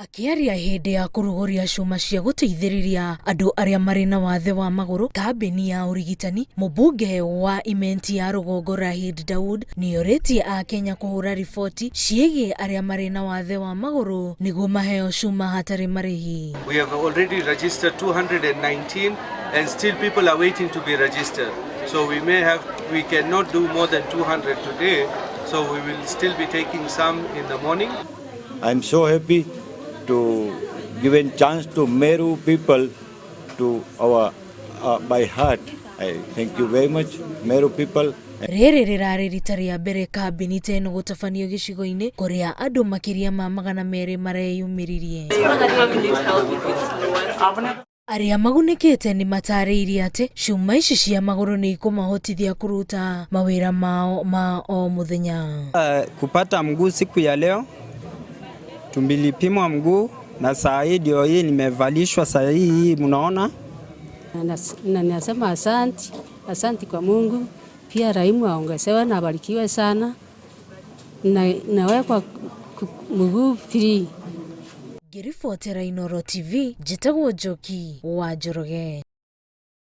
Akiaria hindi ya kuruguria cuma cia guteithiriria andu aria mari na wathe wa maguru, kambini ya urigitani, mubunge wa Imenti ya Rugongo Rahid Daud nioritie a Kenya kuhura riboti ciigie aria mari na wathe wa maguru niguo maheo cuma hatari marihi. We have already registered 219 and still people are waiting to be registered. So we cannot do more than 200 today. So we will still be taking some in the morning. I'm so happy to give a chance to Meru people, to our by heart. I thank you very much, Meru people. Riri rirari rita ria mbere kambini teno gutafanio gicigo-ini kuria andu makiria ma 200 mareyumiririe. Aria magunikite ni matariirie ati cuma ici cia maguru ni ikumahotithia kuruta mawira mao ma o muthenya. Kupata mguu siku ya leo, tumbilipimwa mguu na saa hii ndio hii nimevalishwa saa hii mnaona. Na nasema asante kwa Mungu, pia Raimu aongezewe na abarikiwe sana, na wekwa mguu free. Ngiribotera Inooro TV, njitagwo Njoki wa Njoroge.